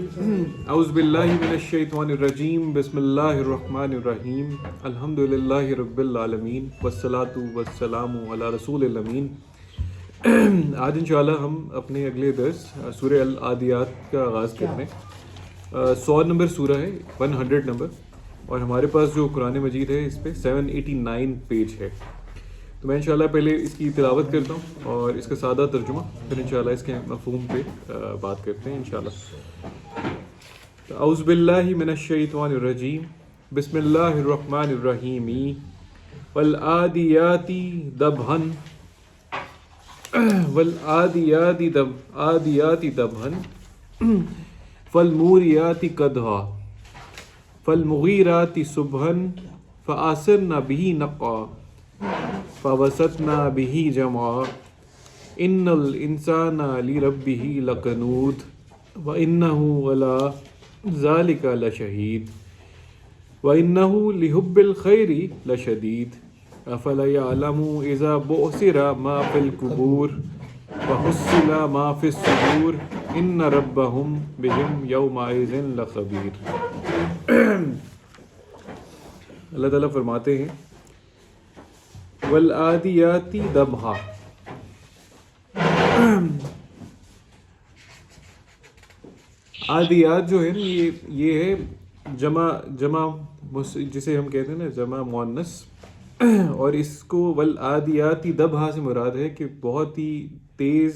اعوذ باللہ من الشیطان الرجیم بسم اللہ الرحمن الرحیم الحمدللہ رب العالمین والصلاة والسلام علی رسول الامین۔ آج انشاءاللہ ہم اپنے اگلے درس سورہ العادیات کا آغاز کرنے 100 نمبر سورہ ہے، 100 نمبر، اور ہمارے پاس جو قرآن مجید ہے اس پہ 789 پیج ہے۔ تو میں انشاءاللہ پہلے اس کی تلاوت کرتا ہوں اور اس کا سادہ ترجمہ، پھر انشاءاللہ اس کے مفہوم پہ بات کرتے ہیں انشاءاللہ۔ اعوذ باللہ من الشیطان الرجیم بسم اللہ الرحمن الرحیم والعادیات ضبحا فالموریات قدحا فالمغیرات صبحا فأثرن به نقعا فوسطن به جمعا ان الانسان لربه لقنوط وانه على ذلك لشهيد وانه لحب الخير لشديد افلا يعلم اذا بعثر ما في القبور وحصل ما في الصدور ان ربهم بهم يومئذ لخبير۔ اللہ تعالیٰ فرماتے ہیں والعادیات ضبحا، عادیات جو ہے نا یہ ہے جمع جسے ہم کہتے ہیں نا جمع مؤنث، اور اس کو والعادیات ضبحا سے مراد ہے کہ بہت ہی تیز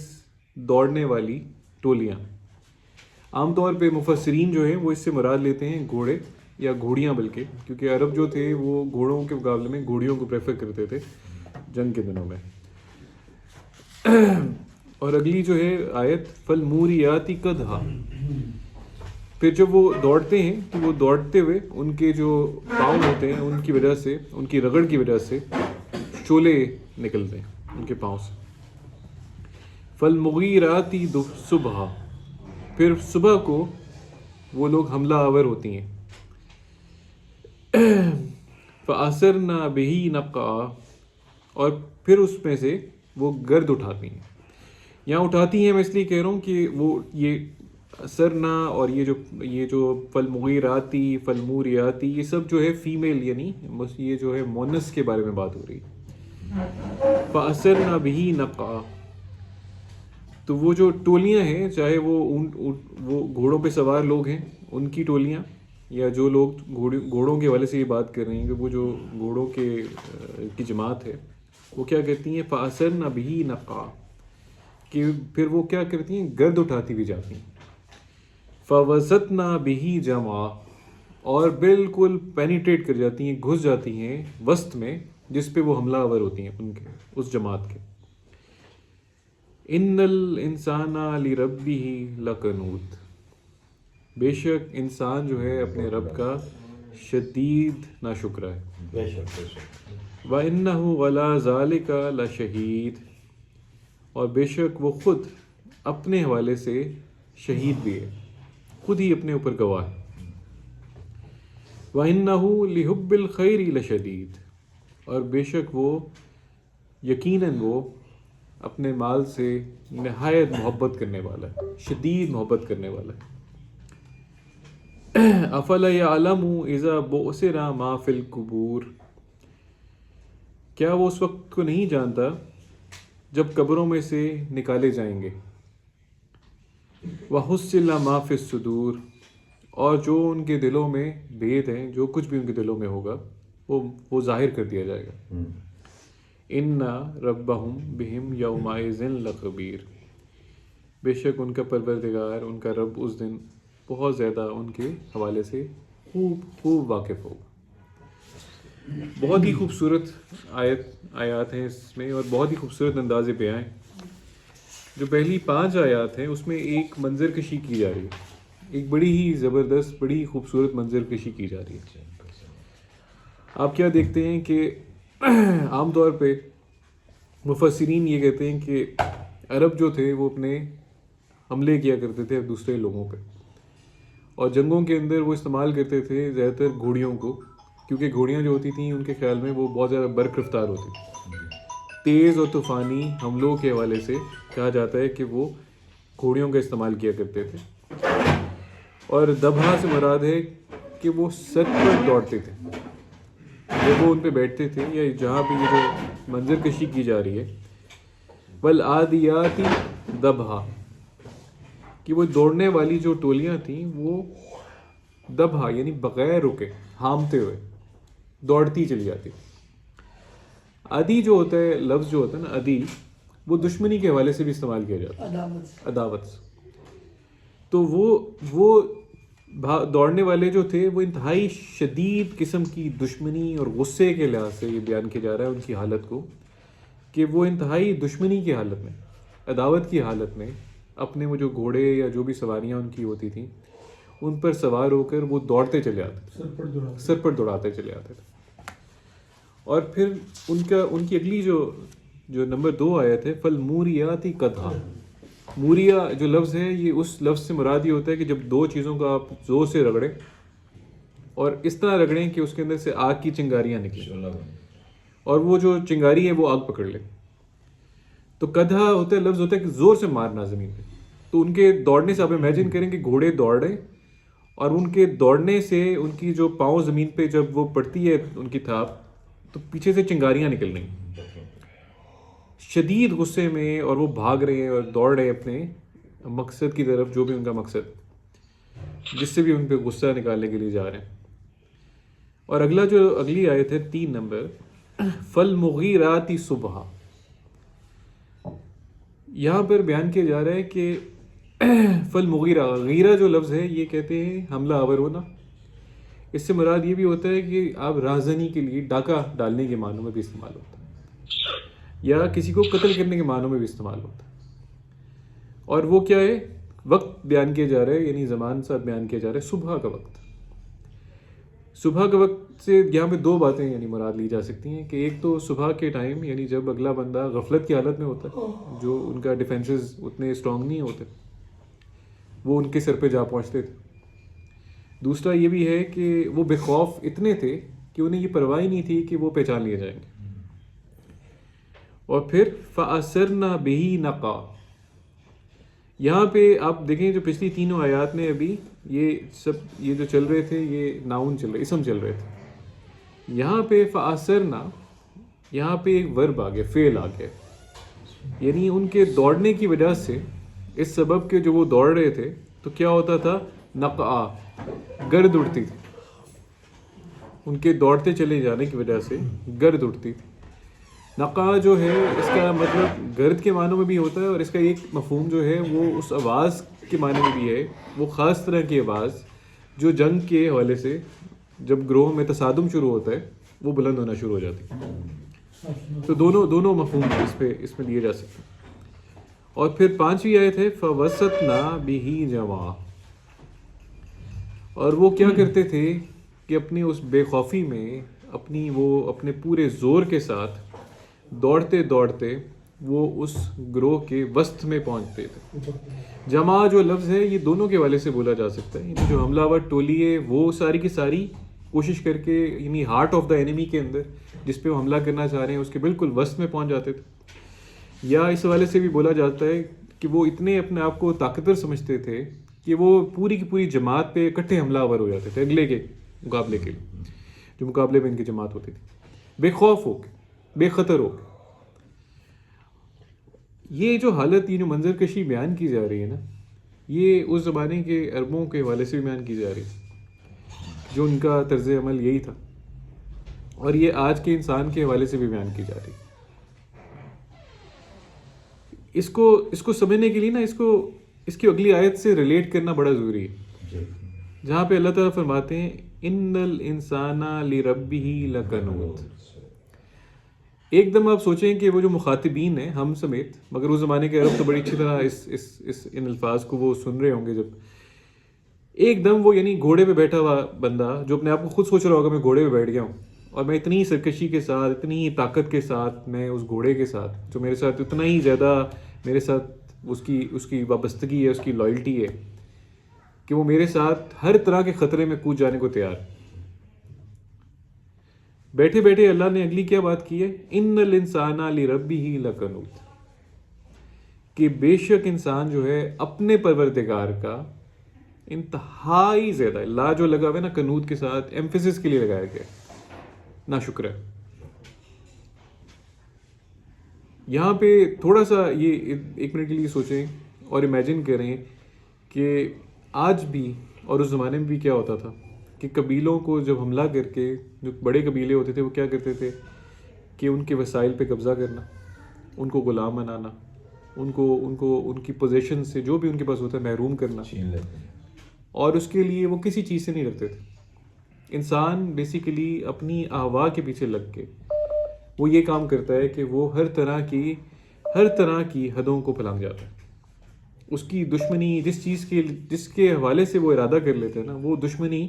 دوڑنے والی ٹولیاں۔ عام طور پہ مفسرین جو ہیں وہ اس سے مراد لیتے ہیں گھوڑے یا گھوڑیاں، بلکہ کیونکہ عرب جو تھے وہ گھوڑوں کے مقابلے میں گھوڑیوں کو پریفر کرتے تھے جنگ کے دنوں میں۔ اور اگلی جو ہے آیت فالموریات قدحا، پھر جب وہ دوڑتے ہیں تو وہ دوڑتے ہوئے ان کے جو پاؤں ہوتے ہیں ان کی وجہ سے، ان کی رگڑ کی وجہ سے شعلے نکلتے ہیں ان کے پاؤں سے۔ فالمغیرات صبحا، پھر صبح کو وہ لوگ حملہ آور ہوتی ہیں۔ فأثرن به نقعا، اور پھر اس میں سے وہ گرد اٹھاتی ہیں۔ یہاں اٹھاتی ہیں میں اس لیے کہہ رہا ہوں کہ وہ یہ اثرنا اور یہ جو فالمغیراتی فالموریاتی یہ سب جو ہے فیمیل، یعنی یہ جو ہے مونس کے بارے میں بات ہو رہی ہے۔ فأثرن به نقعا، تو وہ جو ٹولیاں ہیں، چاہے وہ گھوڑوں پہ سوار لوگ ہیں ان کی ٹولیاں، یا جو لوگ گھوڑوں کے حوالے سے یہ بات کر رہے ہیں کہ وہ جو گھوڑوں کی جماعت ہے وہ کیا کرتی ہیں فأثرن به نقعا، کہ پھر وہ کیا کرتی ہیں گرد اٹھاتی بھی جاتی ہیں۔ فوسطن به جمعا، اور بالکل پینیٹریٹ کر جاتی ہیں، گھس جاتی ہیں وسط میں جس پہ وہ حملہ آور ہوتی ہیں ان کے اس جماعت کے۔ ان الانسان لربه لقنوط، بے شک انسان جو ہے اپنے رب کا شدید ناشکرہ ہے۔ بے شک وَإِنَّهُ عَلَى ذَلِكَ لَشَهِيدٌ، اور بے شک وہ خود اپنے حوالے سے شہید بھی ہے، خود ہی اپنے اوپر گواہ ہے۔ وَإِنَّهُ لِحُبِّ الْخَيْرِ لَشَدِيدٌ، اور بے شک وہ یقیناً وہ اپنے مال سے نہایت محبت کرنے والا ہے، شدید محبت کرنے والا ہے۔ افلا یعلم اذا بعثر ما فی القبور، کیا وہ اس وقت کو نہیں جانتا جب قبروں میں سے نکالے جائیں گے۔ وحصل ما فی الصدور، اور جو ان کے دلوں میں بھید ہیں، جو کچھ بھی ان کے دلوں میں ہوگا وہ ظاہر کر دیا جائے گا۔ ان ربہم بہم یومئذ لخبیر، بے شک ان کا پروردگار، ان کا رب اس دن بہت زیادہ ان کے حوالے سے خوب واقف ہوگا۔ بہت ہی خوبصورت آیات ہیں اس میں، اور بہت ہی خوبصورت انداز بیان ہیں۔ جو پہلی 5 آیات ہیں اس میں ایک منظر کشی کی جا رہی ہے، ایک بڑی ہی زبردست، بڑی ہی خوبصورت منظر کشی کی جا رہی ہے۔ آپ کیا دیکھتے ہیں کہ عام طور پہ مفسرین یہ کہتے ہیں کہ عرب جو تھے وہ اپنے حملے کیا کرتے تھے دوسرے لوگوں پہ، اور جنگوں کے اندر وہ استعمال کرتے تھے زیادہ تر گھوڑیوں کو، کیونکہ گھوڑیاں جو ہوتی تھیں ان کے خیال میں وہ بہت زیادہ برق رفتار ہوتی تھیں۔ تیز اور طوفانی حملوں کے حوالے سے کہا جاتا ہے کہ وہ گھوڑیوں کا استعمال کیا کرتے تھے۔ اور دبھا سے مراد ہے کہ وہ سر پر دوڑتے تھے جب وہ ان پہ بیٹھتے تھے، یا جہاں پہ یہ جو منظر کشی کی جا رہی ہے، والعادیاتی دبھا، کہ وہ دوڑنے والی جو ٹولیاں تھیں وہ دبھا یعنی بغیر رکے ہامتے ہوئے دوڑتی چلی جاتی. ادی جو ہوتا ہے، لفظ جو ہوتا ہے نا ادی، وہ دشمنی کے حوالے سے بھی استعمال کیا جاتا ہے، عداوت سے. تو وہ دوڑنے والے جو تھے وہ انتہائی شدید قسم کی دشمنی اور غصے کے لحاظ سے یہ بیان کیا جا رہا ہے ان کی حالت کو، کہ وہ انتہائی دشمنی کی حالت میں، عداوت کی حالت میں اپنے وہ جو گھوڑے یا جو بھی سواریاں ان کی ہوتی تھیں ان پر سوار ہو کر وہ دوڑتے چلے آتے تھے، سر پر دوڑاتے چلے آتے تھے. اور پھر ان کی اگلی جو نمبر 2 آیت ہے، فالموریاتی قدحا. موریا جو لفظ ہے یہ اس لفظ سے مراد یہ ہوتا ہے کہ جب 2 چیزوں کو آپ زور سے رگڑیں اور اس طرح رگڑیں کہ اس کے اندر سے آگ کی چنگاریاں نکلیں اور وہ جو چنگاری ہے وہ آگ پکڑ لے. تو قدحا ہوتا ہے، لفظ ہوتا ہے کہ زور سے مارنا زمین پہ. تو ان کے دوڑنے سے آپ امیجن کریں کہ گھوڑے دوڑ رہے اور ان کے دوڑنے سے ان کی جو پاؤں زمین پہ جب وہ پڑتی ہے ان کی تھاپ، تو پیچھے سے چنگاریاں نکل رہی ہیں شدید غصے میں، اور وہ بھاگ رہے ہیں اور دوڑ رہے ہیں اپنے مقصد کی طرف، جو بھی ان کا مقصد جس سے بھی ان پہ غصہ نکالنے کے لیے جا رہے ہیں. اور اگلی آیت ہے 3 نمبر، فالمغیراتی صبحا. یہاں پر بیان کیا جا رہا ہے کہ فالمغیرہ، غیرہ جو لفظ ہے یہ کہتے ہیں حملہ آور ہونا. اس سے مراد یہ بھی ہوتا ہے کہ آپ راہزنی کے لیے ڈاکہ ڈالنے کے معنوں میں بھی استعمال ہوتا ہے، یا کسی کو قتل کرنے کے معنوں میں بھی استعمال ہوتا ہے. اور وہ کیا ہے؟ وقت بیان کیا جا رہا ہے، یعنی زمان ساتھ بیان کیا جا رہا ہے، صبح کا وقت. صبح کے وقت سے یہاں پہ 2 باتیں یعنی مراد لی جا سکتی ہیں، کہ ایک تو صبح کے ٹائم یعنی جب اگلا بندہ غفلت کی حالت میں ہوتا ہے، جو ان کا ڈیفینسز اتنے اسٹرانگ نہیں ہوتے، وہ ان کے سر پہ جا پہنچتے تھے. دوسرا یہ بھی ہے کہ وہ بے خوف اتنے تھے کہ انہیں یہ پرواہ ہی نہیں تھی کہ وہ پہچان لیے جائیں گے. اور پھر فَأَثَرْنَ بِهِ نَقْعًا. یہاں پہ آپ دیکھیں جو پچھلی 3 آیات میں ابھی یہ جو چل رہے تھے یہ ناؤن چل رہے، اسم چل رہے تھے. یہاں پہ فَأَثَرْنَ، یہاں پہ ایک ورب آ گیا، فعل آ گیا، یعنی ان کے دوڑنے کی وجہ سے، اس سبب کے جو وہ دوڑ رہے تھے تو کیا ہوتا تھا؟ نقعا، گرد اڑتی تھی. ان کے دوڑتے چلے جانے کی وجہ سے گرد اڑتی تھی. نقع جو ہے اس کا مطلب گرد کے معنوں میں بھی ہوتا ہے، اور اس کا ایک مفہوم جو ہے وہ اس آواز کے معنی میں بھی ہے، وہ خاص طرح کی آواز جو جنگ کے حوالے سے جب گروہ میں تصادم شروع ہوتا ہے وہ بلند ہونا شروع ہو جاتی ہے. تو دونوں مفہوم اس میں لیے جا سکتے ہیں. اور پھر 5ویں آیت ہے فَوَسَطْنَا بِهِ جَمْعًا. اور وہ کیا کرتے تھے کہ اپنی اس بے خوفی میں اپنے پورے زور کے ساتھ دوڑتے دوڑتے وہ اس گروہ کے وسط میں پہنچتے تھے. جمع جو لفظ ہے یہ دونوں کے حوالے سے بولا جا سکتا ہے، یعنی جو حملہ آور ٹولی ہے وہ ساری کی ساری کوشش کر کے یعنی ہارٹ آف دا اینیمی کے اندر جس پہ وہ حملہ کرنا چاہ رہے ہیں اس کے بالکل وسط میں پہنچ جاتے تھے. یا اس حوالے سے بھی بولا جاتا ہے کہ وہ اتنے اپنے آپ کو طاقتور سمجھتے تھے کہ وہ پوری کی پوری جماعت پہ اکٹھے حملہ آور ہو جاتے تھے اگلے کے مقابلے کے لیے، جو مقابلے میں ان کی جماعت ہوتی تھی، بے خوف ہو کے، بے خطر ہو کے. یہ جو حالت، یہ جو منظر کشی بیان کی جا رہی ہے نا، یہ اس زمانے کے عربوں کے حوالے سے بھی بیان کی جا رہی تھی، جو ان کا طرز عمل یہی تھا، اور یہ آج کے انسان کے حوالے سے بھی بیان کی جا رہی ہے. اس کو سمجھنے کے لیے نا اس کی اگلی آیت سے ریلیٹ کرنا بڑا ضروری ہے، جہاں پہ اللہ تعالیٰ فرماتے ہیں ان الانسان لربہ لکنود. ایک دم آپ سوچیں کہ وہ جو مخاطبین ہیں ہم سمیت، مگر اس زمانے کے عرب تو بڑی اچھی طرح ان الفاظ کو وہ سن رہے ہوں گے، جب ایک دم وہ یعنی گھوڑے پہ بیٹھا ہوا بندہ جو اپنے آپ کو خود سوچ رہا ہوگا میں گھوڑے پہ بیٹھ گیا ہوں اور میں اتنی سرکشی کے ساتھ، اتنی طاقت کے ساتھ میں اس گھوڑے کے ساتھ جو میرے ساتھ اتنا ہی زیادہ میرے ساتھ اس کی وابستگی ہے، اس کی لائلٹی ہے کہ وہ میرے ساتھ ہر طرح کے خطرے میں کود جانے کو تیار ہے. بیٹھے بیٹھے اللہ نے اگلی کیا بات کی ہے؟ ان الانسان لربہ لکنود، کہ بے شک انسان جو ہے اپنے پروردگار کا انتہائی زیادہ. لا جو لگا ہوا ہے نا قنوت کے ساتھ ایمفیسس کے لیے لگایا گیا, نا شکر ہے. یہاں پہ تھوڑا سا یہ ایک منٹ کے لیے سوچیں اور امیجن کریں کہ آج بھی اور اس زمانے میں بھی کیا ہوتا تھا کہ قبیلوں کو جب حملہ کر کے, جو بڑے قبیلے ہوتے تھے وہ کیا کرتے تھے کہ ان کے وسائل پہ قبضہ کرنا, ان کو غلام بنانا, ان کی پوزیشن سے جو بھی ان کے پاس ہوتا ہے محروم کرنا, اور اس کے لیے وہ کسی چیز سے نہیں رکھتے تھے. انسان بیسیکلی اپنی احوا کے پیچھے لگ کے وہ یہ کام کرتا ہے کہ وہ ہر طرح کی حدوں کو پھلانگ جاتا ہے. اس کی دشمنی جس کے حوالے سے وہ ارادہ کر لیتے ہیں نا, وہ دشمنی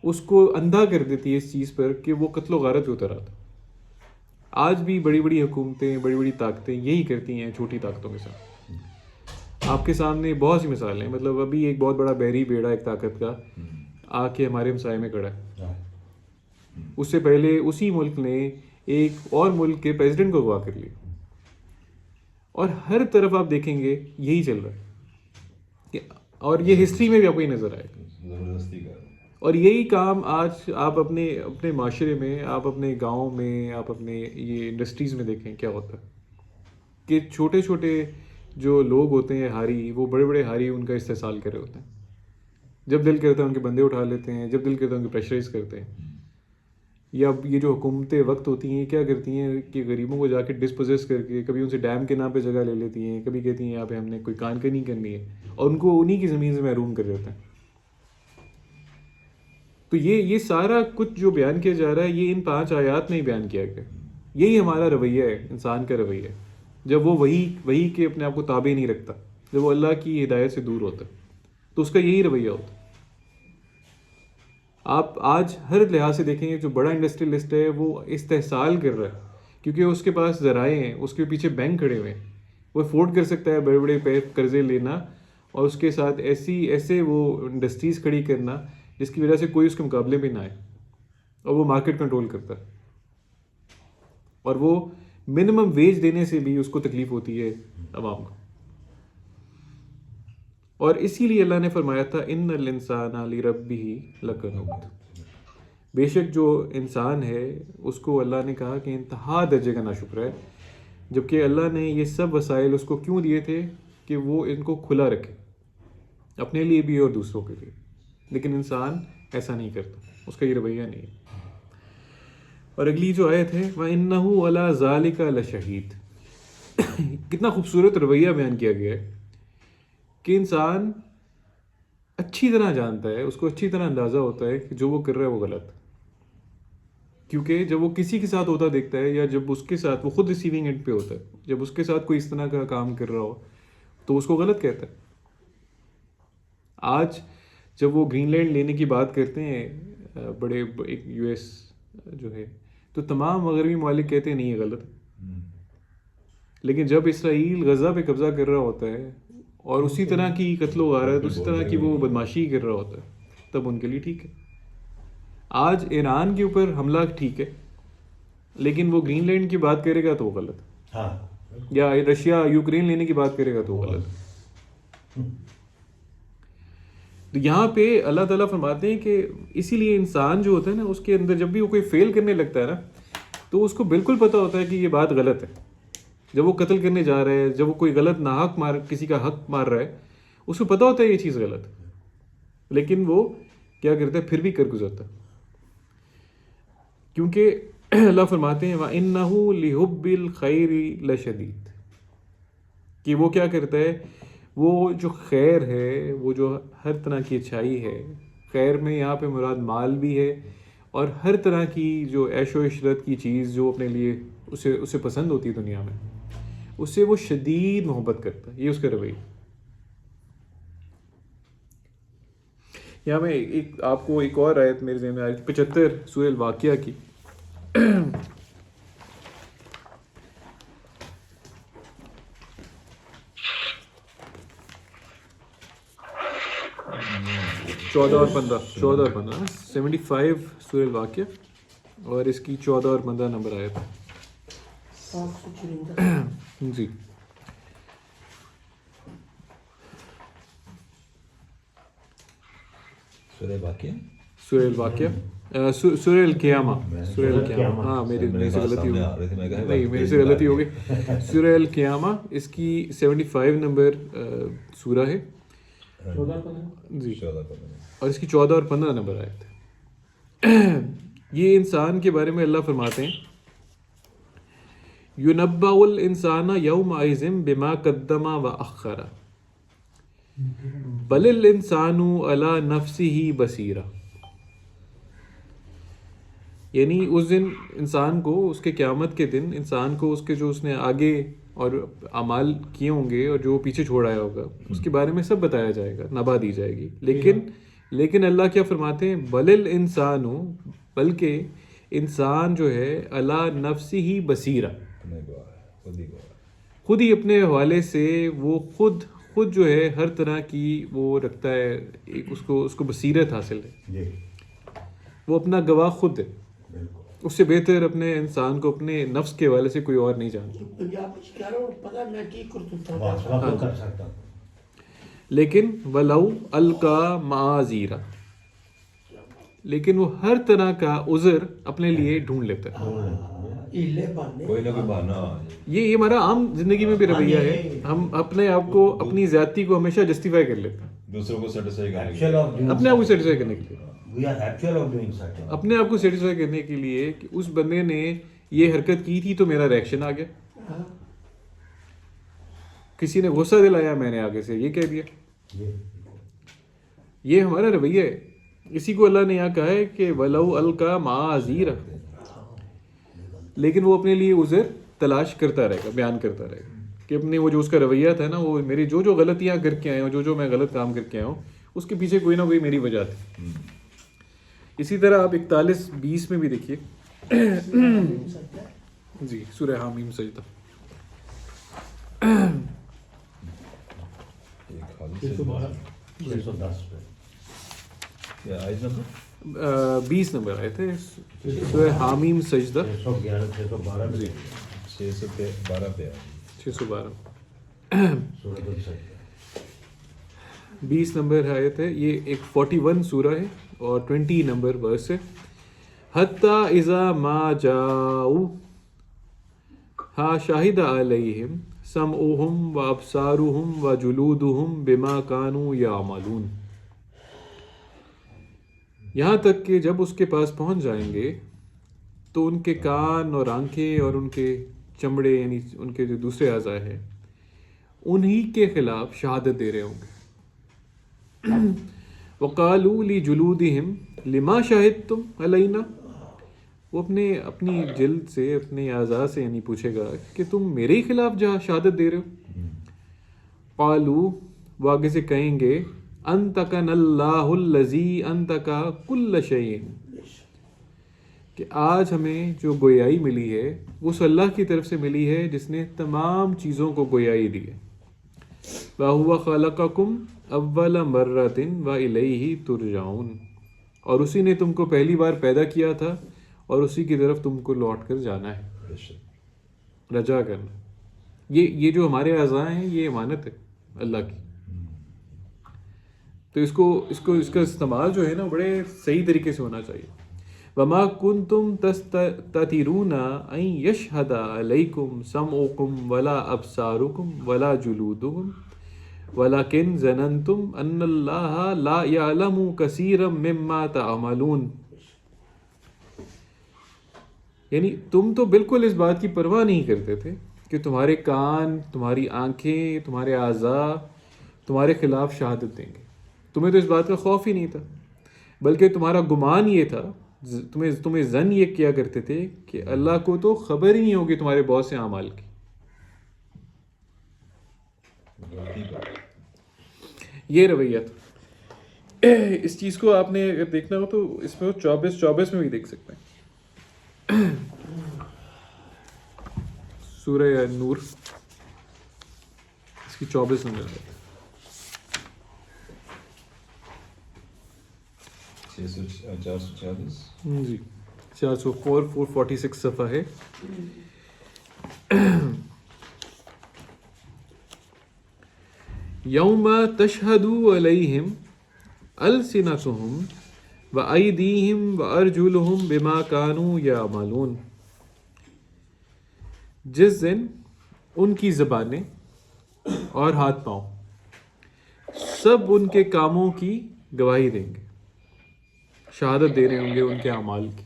اس کو اندھا کر دیتی ہے اس چیز پر کہ وہ قتل و غارت پہ اتر آتا. آج بھی بڑی بڑی حکومتیں, بڑی بڑی طاقتیں یہی کرتی ہیں چھوٹی طاقتوں کے ساتھ. آپ کے سامنے بہت سی مثالیں ہیں. مطلب ابھی ایک بہت بڑا بحری بیڑا ایک طاقت کا آ کے ہمارے ہمسائے میں کھڑا ہے. اس سے پہلے اسی ملک نے ایک اور ملک کے پریزیڈنٹ کو اغوا کر لیا. اور ہر طرف آپ دیکھیں گے یہی چل رہا ہے, اور یہ ہسٹری میں بھی آپ کو یہ نظر آئے گا. اور یہی کام آج آپ اپنے معاشرے میں, آپ اپنے گاؤں میں, آپ اپنے یہ انڈسٹریز میں دیکھیں کیا ہوتا ہے کہ چھوٹے چھوٹے جو لوگ ہوتے ہیں ہاری, وہ بڑے بڑے ہاری ان کا استحصال کر رہے ہوتے ہیں. جب دل کرتا ہے ان کے بندے اٹھا لیتے ہیں, جب دل کرتا ہے ان کے پریشرائز کرتے ہیں. یا یہ جو حکومتیں وقت ہوتی ہیں کیا کرتی ہیں کہ غریبوں کو جا کے ڈسپوزیس کر کے کبھی ان سے ڈیم کے نام پہ جگہ لے لیتی ہیں, کبھی کہتی ہیں یہاں پہ ہم نے کوئی کان کنی کرنی ہے, اور ان کو انہی کی زمین سے محروم کر دیتے ہیں. تو یہ سارا کچھ جو بیان کیا جا رہا ہے یہ ان 5 آیات میں ہی بیان کیا گیا. یہی ہمارا رویہ ہے, انسان کا رویہ ہے. جب وہ وہی کے اپنے آپ کو تابع نہیں رکھتا, جب وہ اللہ کی ہدایت سے دور ہوتا ہے, تو اس کا یہی رویہ ہوتا ہے. آپ آج ہر لحاظ سے دیکھیں گے جو بڑا انڈسٹریلسٹ ہے وہ استحصال کر رہا ہے کیونکہ اس کے پاس ذرائع ہیں, اس کے پیچھے بینک کھڑے ہوئے ہیں. وہ افورڈ کر سکتا ہے بڑے بڑے قرضے لینا, اور اس کے ساتھ ایسے وہ انڈسٹریز کھڑی کرنا جس کی وجہ سے کوئی اس کے مقابلے میں نہ آئے, اور وہ مارکیٹ کنٹرول کرتا ہے. اور وہ منیمم ویج دینے سے بھی اس کو تکلیف ہوتی ہے عوام کو. اور اسی لیے اللہ نے فرمایا تھا ان الانسان لربہ لکنود, بے شک جو انسان ہے اس کو اللہ نے کہا کہ انتہا درجے کا ناشکر ہے. جبکہ اللہ نے یہ سب وسائل اس کو کیوں دیے تھے کہ وہ ان کو کھلا رکھے اپنے لیے بھی اور دوسروں کے لیے. لیکن انسان ایسا نہیں کرتا, اس کا یہ رویہ نہیں ہے. اور اگلی جو آیت ہے وَإِنَّهُ عَلَى ذَلِكَ لَشَهِيدٌ, کتنا خوبصورت رویہ بیان کیا گیا ہے کہ انسان اچھی طرح جانتا ہے, اس کو اچھی طرح اندازہ ہوتا ہے کہ جو وہ کر رہا ہے وہ غلط. کیونکہ جب وہ کسی کے ساتھ ہوتا دیکھتا ہے, یا جب اس کے ساتھ وہ خود ریسیونگ اینڈ پہ ہوتا ہے, جب اس کے ساتھ کوئی اس طرح کا کام کر رہا ہو تو اس کو غلط کہتا ہے. آج جب وہ گرین لینڈ لینے کی بات کرتے ہیں بڑے ایک یو ایس جو ہے, تو تمام مغربی ممالک کہتے ہیں نہیں یہ غلط ہے. لیکن جب اسرائیل غزہ پہ قبضہ کر رہا ہوتا ہے اور اسی طرح کی قتل و غارت, اسی طرح کی وہ بدماشی کر رہا ہوتا ہے, تب ان کے لیے ٹھیک ہے. آج ایران کے اوپر حملہ ٹھیک ہے, لیکن وہ گرین لینڈ کی بات کرے گا تو وہ غلط, یا رشیا یوکرین لینے کی بات کرے گا تو وہ غلط. تو یہاں پہ اللہ تعالیٰ فرماتے ہیں کہ اسی لیے انسان جو ہوتا ہے نا, اس کے اندر جب بھی وہ کوئی فیل کرنے لگتا ہے نا, تو اس کو بالکل پتہ ہوتا ہے کہ یہ بات غلط ہے. جب وہ قتل کرنے جا رہا ہے, جب وہ کوئی غلط ناحق کسی کا حق مار رہا ہے, اس کو پتہ ہوتا ہے یہ چیز غلط ہے, لیکن وہ کیا کرتا ہے, پھر بھی کر گزرتا ہے. کیونکہ اللہ فرماتے ہیں وَإِنَّهُ لِحُبِّ الْخَيْرِ لَشَدِيدٌ, کہ وہ کیا کرتا ہے, وہ جو خیر ہے, وہ جو ہر طرح کی اچھائی ہے, خیر میں یہاں پہ مراد مال بھی ہے, اور ہر طرح کی جو عیش و عشرت کی چیز جو اپنے لیے اسے پسند ہوتی ہے دنیا میں, اس سے وہ شدید محبت کرتا ہے. یہ اس کا رویہ. یہاں میں آپ کو ایک اور آیت میرے ذہن میں آئی, 75 سورہ الواقعہ کی. چودہ اور پندرہ 75 سورہ الواقعہ, اور اس کی 14 اور 15 نمبر آیت جی. سورہ واقعہ، سورہ الواقعہ، سورہ القیامہ، سورہ القیامہ، ہاں میرے سے غلطی ہو گئی، نہیں میرے سے غلطی ہو گئی، سورہ القیامہ اس کی 75 نمبر سورہ ہے جی، اور اس کی 14 اور 15 نمبر آیت ہے۔ یہ انسان کے بارے میں اللہ فرماتے ہیں یُنَبَّأُ الْإِنسَانَ يَوْمَئِذٍ بِمَا قَدَّمَ وَأَخَّرَ بَلِ الْإِنسَانُ عَلَى نَفْسِهِ بَصِيرَةٌ، یعنی اس دن انسان کو، اس کے قیامت کے دن انسان کو اس کے جو اس نے آگے اور اعمال کیے ہوں گے اور جو پیچھے چھوڑ آیا ہوگا اس کے بارے میں سب بتایا جائے گا، نبا دی جائے گی، لیکن اللہ کیا فرماتے ہیں بل الانسان، بلکہ انسان جو ہے علی نفسہ بصیرہ، خود ہی اپنے حوالے سے وہ خود جو ہے ہر طرح کی وہ رکھتا ہے، اس کو بصیرت حاصل ہے، وہ اپنا گواہ خود ہے، اس سے بہتر اپنے انسان کو اپنے نفس کے حوالے سے کوئی اور نہیں جانتا۔ لیکن وَلَوْ أَلْقَى مَعَاذِيرَ، لیکن وہ ہر طرح کا عذر اپنے لیے ڈھونڈ لیتا ہے، کوئی نہ کوئی بہانہ۔ یہ ہمارا عام زندگی میں بھی رویہ ہے، ہم اپنے آپ کو، اپنی زیادتی کو ہمیشہ جسٹیفائی کر لیتے ہیں، دوسروں کو سیٹسفائی کرنے کے لیے، اپنے آپ کو سیٹسفائی کرنے کے لیے، اپنے آپ کو سیٹسفائی کرنے کے لیے کہ اس بندے نے یہ حرکت کی تھی تو میرا ریئیکشن آ گیا، کسی نے غصہ دلایا میں نے آگے سے یہ کہہ دیا، یہ ہمارا رویہ ہے۔ اسی کو اللہ نے یہاں کہا ہے کہ وَلَوْ أَلْقَى مَعَاذِيرَ، لیکن وہ اپنے لیے عذر تلاش کرتا رہے گا، بیان کرتا رہے گا کہ اپنے وہ جو اس کا رویہ تھا نا، وہ میری جو غلطیاں کر کے آئے ہوں، جو میں غلط کام کر کے آیا ہوں، اس کے پیچھے کوئی نہ کوئی میری وجہ تھی۔ اسی طرح آپ 41-20 میں بھی دیکھیے جی، سورہ حامیم سجدہ، 20 نمبر آئے تھے، سورہ حامیم سجدہ 612 20 نمبر آیت ہے، یہ ایک 41 سورہ ہے اور 20 نمبر ورس ہے۔ حتیٰ اذا ما جاؤ ہا شاہد علیہم سمعہم و ابصارہم و جلودہم بما کانوا یعملون، یہاں تک کہ جب اس کے پاس پہنچ جائیں گے تو ان کے کان اور آنکھیں اور ان کے چمڑے، یعنی ان کے جو دوسرے اعضاء ہیں، انہی کے خلاف شہادت دے رہے ہوں گے۔ وَقَالُوا لِجُلُودِهِمْ لِمَا شَهِدْتُمْ عَلَيْنَا، وہ اپنی جلد سے، اپنے اعضاء سے یعنی پوچھے گا کہ تم میرے ہی خلاف جہاں شہادت دے رہے ہو۔ قالوا، وہ آگے سے کہیں گے انطقنا اللہ الذی انطق کل شیء، کہ آج ہمیں جو گویائی ملی ہے وہ اس اللہ کی طرف سے ملی ہے جس نے تمام چیزوں کو گویائی دی ہے۔ وَهُوَ خَلَقَكُمْ أَوَّلَ مَرَّةٍ وَإِلَيْهِ تُرْجَعُونَ، اور اسی نے تم کو پہلی بار پیدا کیا تھا اور اسی کی طرف تم کو لوٹ کر جانا ہے، رجا کرنا۔ یہ جو ہمارے اعضاء ہیں یہ امانت ہے اللہ کی، تو اس کا استعمال جو ہے نا بڑے صحیح طریقے سے ہونا چاہیے۔ وَمَا كُنْتُمْ تَسْتَتِرُونَ أَن يَشْهَدَ عَلَيْكُمْ سَمْعُكُمْ وَلَا أَبْصَارُكُمْ وَلَا جُلُودُكُمْ وَلَكِنْ ظَنَنْتُمْ أَنَّ اللَّهَ لَا يَعْلَمُ كَثِيرًا مِمَّا تَعْمَلُونَ، یعنی تم تو بالکل اس بات کی پرواہ نہیں کرتے تھے کہ تمہارے کان، تمہاری آنکھیں، تمہارے اعضاء تمہارے خلاف شہادت دیں گے، تمہیں تو اس بات کا خوف ہی نہیں تھا، بلکہ تمہارا گمان یہ تھا، تمہیں ظن یہ کیا کرتے تھے کہ اللہ کو تو خبر ہی نہیں ہوگی تمہارے بہت سے اعمال کی۔ یہ رویہ تھا۔ اس چیز کو آپ نے اگر دیکھنا ہو تو اس میں 24 میں بھی دیکھ سکتے ہیں۔ سورہ نور اس کی 24 نمبر ہے، 446 جی 446 صفحہ ہے۔ یوم تشہد علیہم السنتہم وایدیہم وارجلہم بما کانوا یعملون، جس دن ان کی زبانیں اور ہاتھ پاؤں سب ان کے کاموں کی گواہی دیں گے، شہادت دے رہے ہوں گے ان کے اعمال کی۔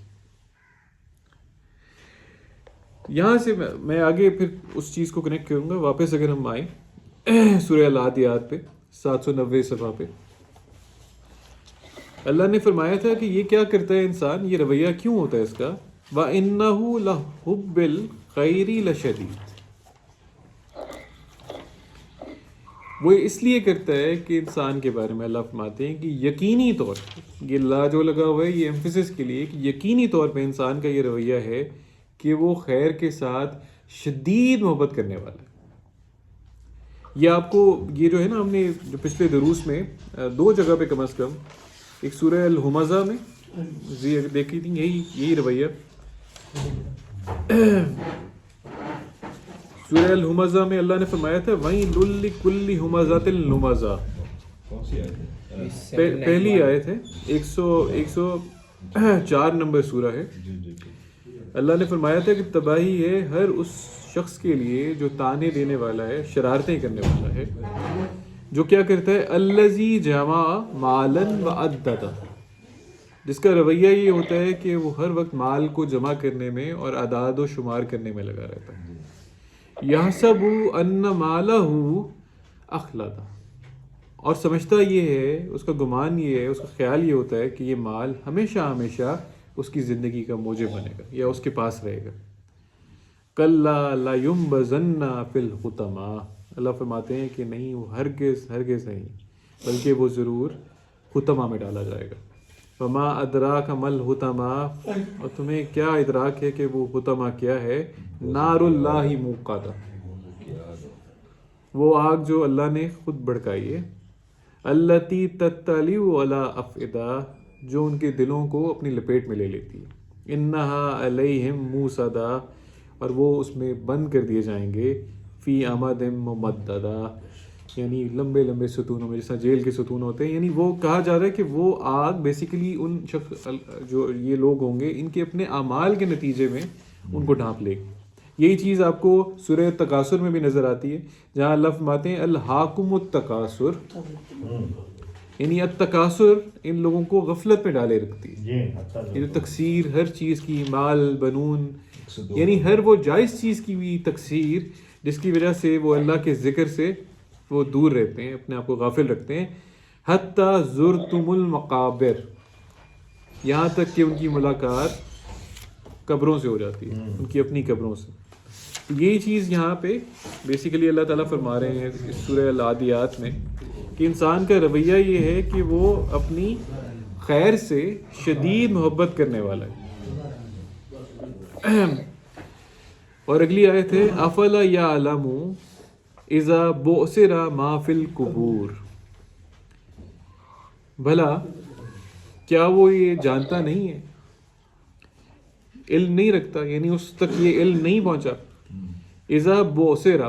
یہاں سے میں آگے پھر اس چیز کو کنیکٹ کروں گا۔ واپس اگر ہم آئیں سورہ العادیات پہ 790 صفحہ پہ، اللہ نے فرمایا تھا کہ یہ کیا کرتا ہے انسان، یہ رویہ کیوں ہوتا ہے اس کا، وَإِنَّهُ لَحُبِّ الْخَيْرِ لَشَدِيدٌ، وہ اس لیے کرتا ہے کہ انسان کے بارے میں اللہ فرماتے ہیں کہ یقینی طور پر، یہ لا جو لگا ہوا ہے یہ ایمفیسس کے لیے کہ یقینی طور پہ انسان کا یہ رویہ ہے کہ وہ خیر کے ساتھ شدید محبت کرنے والا ہے۔ یہ آپ کو یہ جو ہے نا، ہم نے جو پچھلے دروس میں 2 جگہ پہ کم از کم، ایک سورہ الہمزہ میں دیکھی تھی یہی رویہ، سورہ الہمزہ میں اللہ نے فرمایا تھا وَيْلٌ لِّكُلِّ ہُمَزَةٍ لُمَزَةٍ، کون سی آیت ہے؟ پہلی آیت ہے 104 نمبر سورہ ہے۔ اللہ نے فرمایا تھا کہ تباہی ہے ہر اس شخص کے لیے جو تانے دینے والا ہے، شرارتیں کرنے والا ہے، جو کیا کرتا ہے الذی جمع مالا وعددہ، جس کا رویہ یہ ہوتا ہے کہ وہ ہر وقت مال کو جمع کرنے میں اور اعداد و شمار کرنے میں لگا رہتا ہے۔ یحسب ان مالہ اخلدہ، اور سمجھتا یہ ہے، اس کا گمان یہ ہے، اس کا خیال یہ ہوتا ہے کہ یہ مال ہمیشہ ہمیشہ اس کی زندگی کا موجب بنے گا یا اس کے پاس رہے گا۔ کلا لینبذن فی الحطمہ، اللہ فرماتے ہیں کہ نہیں، وہ ہرگز نہیں، بلکہ وہ ضرور حطمہ میں ڈالا جائے گا۔ وما ادراک ما الحطمہ، اور تمہیں کیا ادراک ہے کہ وہ حطمہ کیا ہے، نار اللہ موقدہ، وہ آگ جو اللہ نے خود بھڑکائی ہے، التی تطلع علی افئدہ، جو ان کے دلوں کو اپنی لپیٹ میں لے لیتی ہے، انہا علیہم موصدہ، اور وہ اس میں بند کر دیے جائیں گے، فی امد ممددہ، یعنی لمبے لمبے ستونوں میں، جیسا جیل کے ستون ہوتے ہیں۔ یعنی وہ کہا جا رہا ہے کہ وہ آگ بیسیکلی ان شخص جو یہ لوگ ہوں گے، ان کے اپنے اعمال کے نتیجے میں ان کو ڈھانپ لے گی۔ یہی چیز آپ کو سورہ تکاثر میں بھی نظر آتی ہے، جہاں اللہ فرماتے ہیں الہاکم التکاثر، یعنی التکاثر ان لوگوں کو غفلت میں ڈالے رکھتی ہے۔ یہ جو تکثیر ہر چیز کی، مال بنون، یعنی ہر وہ جائز چیز کی بھی تکثیر جس کی وجہ سے وہ اللہ کے ذکر سے وہ دور رہتے ہیں، اپنے آپ کو غافل رکھتے ہیں۔ حتی زرتم المقابر، یہاں تک کہ ان کی ملاقات قبروں سے ہو جاتی ہے، ان کی اپنی قبروں سے۔ یہی چیز یہاں پہ بیسیکلی اللہ تعالیٰ فرما رہے ہیں اس سورہ العادیات میں کہ انسان کا رویہ یہ ہے کہ وہ اپنی خیر سے شدید محبت کرنے والا ہے۔ اور اگلی آیت ہے افلا یعلم اذا بعثر ما فی القبور، بھلا کیا وہ یہ جانتا نہیں ہے، علم نہیں رکھتا، یعنی اس تک یہ علم نہیں پہنچا۔ اذا بعثر،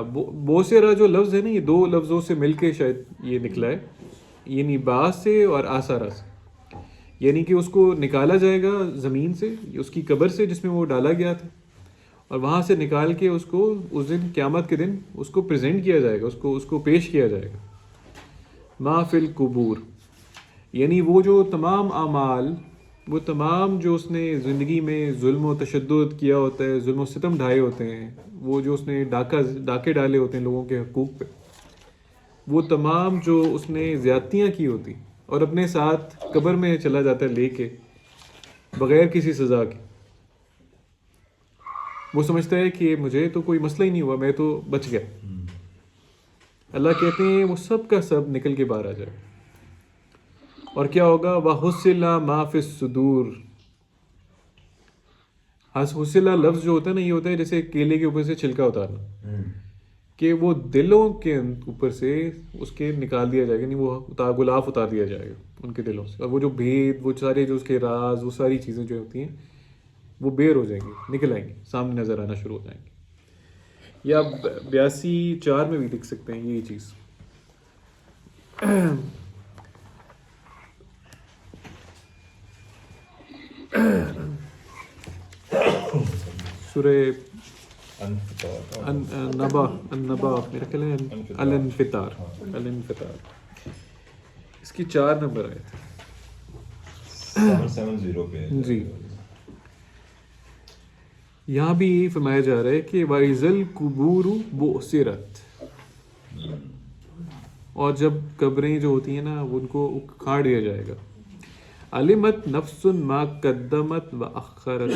بعثر جو لفظ ہے نا، یہ 2 لفظوں سے مل کے شاید یہ نکلا ہے، یعنی بعث سے اور آثارہ سے، یعنی کہ اس کو نکالا جائے گا زمین سے، اس کی قبر سے جس میں وہ ڈالا گیا تھا، اور وہاں سے نکال کے اس کو اس دن قیامت کے دن اس کو پریزنٹ کیا جائے گا، اس کو پیش کیا جائے گا۔ ما فی القبور، یعنی وہ جو تمام اعمال، وہ تمام جو اس نے زندگی میں ظلم و تشدد کیا ہوتا ہے، ظلم و ستم ڈھائے ہوتے ہیں، وہ جو اس نے ڈاکے ڈالے ہوتے ہیں لوگوں کے حقوق پہ، وہ تمام جو اس نے زیادتیاں کی ہوتی اور اپنے ساتھ قبر میں چلا جاتا ہے لے کے بغیر کسی سزا کے، وہ سمجھتا ہے کہ مجھے تو کوئی مسئلہ ہی نہیں ہوا، میں تو بچ گیا۔ اللہ کہتے ہیں وہ سب کا سب نکل کے باہر آ جائے، اور کیا ہوگا، وَحُصِّلَ مَا فِي الصُّدُورِ، حصلہ لفظ جو ہوتا ہے نا، یہ ہوتا ہے جیسے کیلے کے اوپر سے چھلکا اتارنا، کہ وہ دلوں کے اوپر سے اس کے نکال دیا جائے گا، یعنی وہ غلاف اتار دیا جائے گا ان کے دلوں سے، اور وہ جو بھید، وہ سارے جو اس کے راز، وہ ساری چیزیں جو ہوتی ہیں وہ بیر ہو جائیں گی، نکل آئیں گی، سامنے نظر آنا شروع ہو جائیں گے۔ یا 82:4 میں بھی لکھ سکتے ہیں یہی چیز۔ سورہ انفطار النبا میرا خیال ہے الانفطار. اس کی 4 نمبر آئے تھے 770 پہ. جی. یہاں بھی یہی فرمایا جا رہا ہے کہ وَإِذَا الْقُبُورُ بُعْثِرَتْ، اور جب قبریں جو ہوتی ہیں نا ان کو اکھاڑ دیا جائے گا. علمت نفس ما قدمت وأخرت،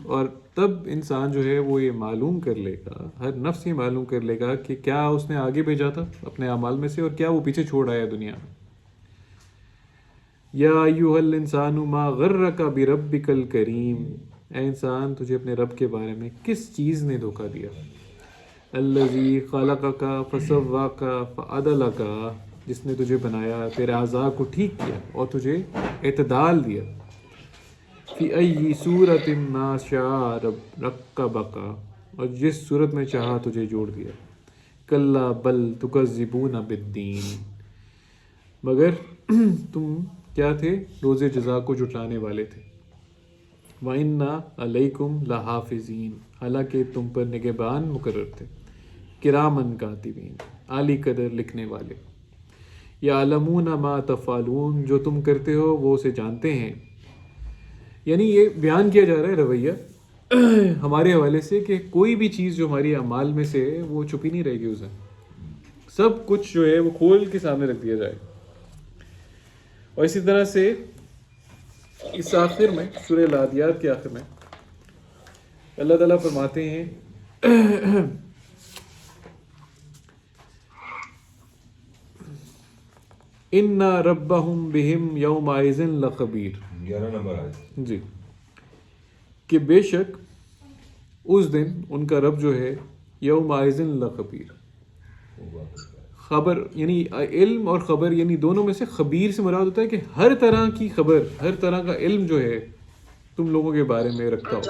اور تب انسان جو ہے وہ یہ معلوم کر لے گا، ہر نفس یہ معلوم کر لے گا کہ کیا اس نے آگے بھیجا تھا اپنے اعمال میں سے اور کیا وہ پیچھے چھوڑ آیا دنیا میں. یا ایھا الانسان ما غرک بربک الکریم، اے انسان تجھے اپنے رب کے بارے میں کس چیز نے دھوکہ دیا. الذی خلقک فسواک فعدلک، جس نے تجھے بنایا، تیرے اعضاء کو ٹھیک کیا اور تجھے اعتدال دیا. فی ای صورت ما شاء رکبک، اور جس صورت میں چاہا تجھے جوڑ دیا. کلا بل تکذبون بالدین، مگر تم کیا تھے؟ روز جزا کو جھٹلانے والے تھے. وَإِنَّ عَلَيْكُمْ لَحَافِظِينَ، حالانکہ تم پر نگہبان مقرر تھے. کرامن کاتبین، اعلی قدر لکھنے والے. یعلمون ما تفعلون، جو تم کرتے ہو وہ اسے جانتے ہیں. یعنی یہ بیان کیا جا رہا ہے رویہ ہمارے حوالے سے کہ کوئی بھی چیز جو ہماری اعمال میں سے ہے وہ چھپی نہیں رہے گی، اسے سب کچھ جو ہے وہ کھول کے سامنے رکھ دیا جائے. اور اسی طرح سے اس آخر میں سورہ العادیات کے آخر میں اللہ تعالیٰ فرماتے ہیں اِنَّ رَبَّهُمْ بِهِمْ يَوْمَئِذٍ لَخَبِيرٌ. 11 نمبر آئے. جی، کہ بے شک اس دن ان کا رب جو ہے یومئذ لخبیر، خبر یعنی علم اور خبر یعنی دونوں میں سے خبیر سے مراد ہوتا ہے کہ ہر طرح کی خبر، ہر طرح کا علم جو ہے تم لوگوں کے بارے میں رکھتا ہو.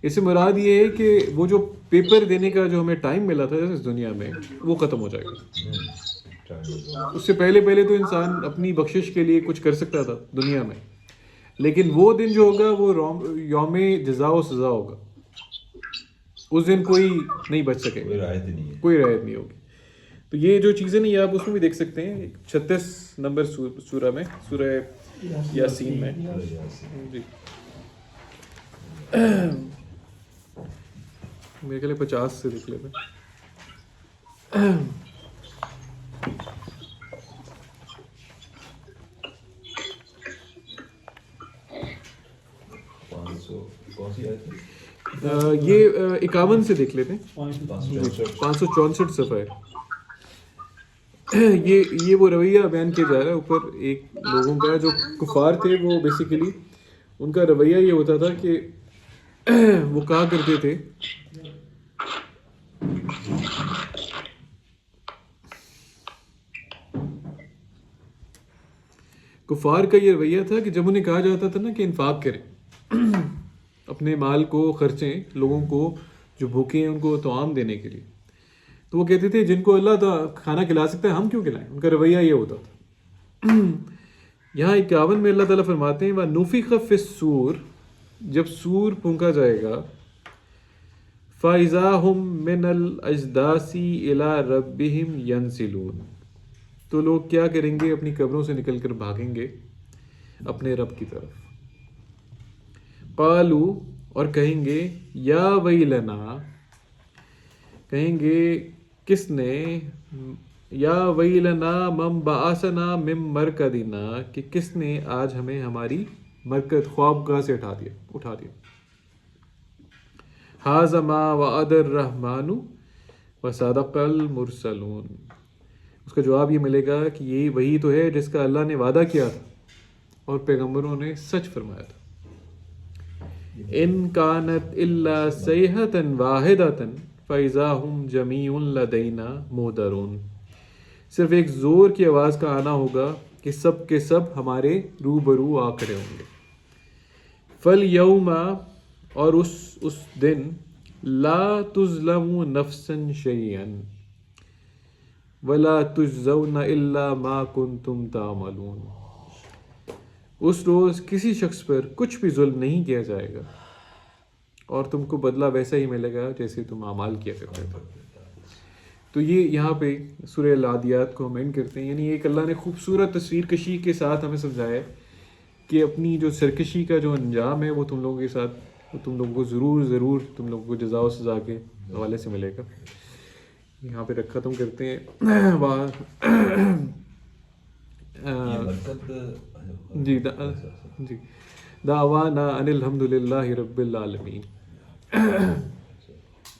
اس سے مراد یہ ہے کہ وہ جو پیپر دینے کا جو ہمیں ٹائم ملا تھا اس دنیا میں وہ ختم ہو جائے گا. اس سے پہلے تو انسان اپنی بخشش کے لیے کچھ کر سکتا تھا دنیا میں، لیکن وہ دن جو ہوگا وہ یوم جزا و سزا ہوگا. اس دن کوئی نہیں بچ سکے، کوئی رعایت نہیں ہوگی. تو یہ جو چیزیں نہیں آپ اس میں بھی دیکھ سکتے ہیں 36 نمبر سورہ میں، سورہ یاسین میں. جی میرے خیال 50 سے دیکھ لیتے. یہ 51 سے دیکھ لیتے ہیں. 564 صفحہ ہے. یہ وہ رویہ بیان کیا جا رہا ہے اوپر ایک لوگوں کا جو کفار تھے. وہ بیسیکلی ان کا رویہ یہ ہوتا تھا کہ وہ کہا کرتے تھے کفار کا یہ رویہ تھا کہ جب انہیں کہا جاتا تھا نا کہ انفاق کریں، اپنے مال کو خرچیں، لوگوں کو جو بھوکے ہیں ان کو طعام دینے کے لیے، تو وہ کہتے تھے جن کو اللہ کھانا کھلا سکتا ہے ہم کیوں کھلائیں. ان کا رویہ یہ ہوتا تھا. یہاں 51 میں اللہ تعالیٰ فرماتے ہیں وَنُفِخَ فِي الصُّورِ، جب سور پھونکا جائے گا، فَإِذَا هُم مِّنَ الْأَجْدَاثِ إِلَىٰ رَبِّهِمْ يَنْسِلُونَ، تو لوگ کیا کریں گے؟ اپنی قبروں سے نکل کر بھاگیں گے اپنے رب کی طرف. قالوا، اور کہیں گے یا ویلنا، کہیں گے کس نے، یا ویلنا من بعثنا من مرقدنا، کہ کس نے آج ہمیں ہماری مرکز خوابگاہ سے اٹھا دیا. ھذا ما وعد الرحمن وصدق المرسلون، اس کا جواب یہ ملے گا کہ یہی وہی تو ہے جس کا اللہ نے وعدہ کیا تھا اور پیغمبروں نے سچ فرمایا تھا. ان کانت الا صیحۃ واحدۃ فاذا هم جميع لدینا محضرون، صرف ایک زور کی آواز کا آنا ہوگا کہ سب کے سب ہمارے روبرو آ کھڑے ہوں گے. فالیوم، اور اس دن، لا تظلم نفس شیئا ولا تجزون الا ما کنتم تعملون، اس روز کسی شخص پر کچھ بھی ظلم نہیں کیا جائے گا اور تم کو بدلہ ویسا ہی ملے گا جیسے تم اعمال کیا کرتے تھے. تو یہ یہاں پہ سورہ العادیات کو ہم اینڈ کرتے ہیں. یعنی ایک اللہ نے خوبصورت تصویر کشی کے ساتھ ہمیں سمجھایا ہے کہ اپنی جو سرکشی کا جو انجام ہے وہ تم لوگوں کے ساتھ، وہ تم لوگوں کو ضرور تم لوگوں کو جزا و سزا کے حوالے سے ملے گا. یہاں پہ ختم کرتے ہیں. جی دعوانا ان الحمد للہ رب العالمین.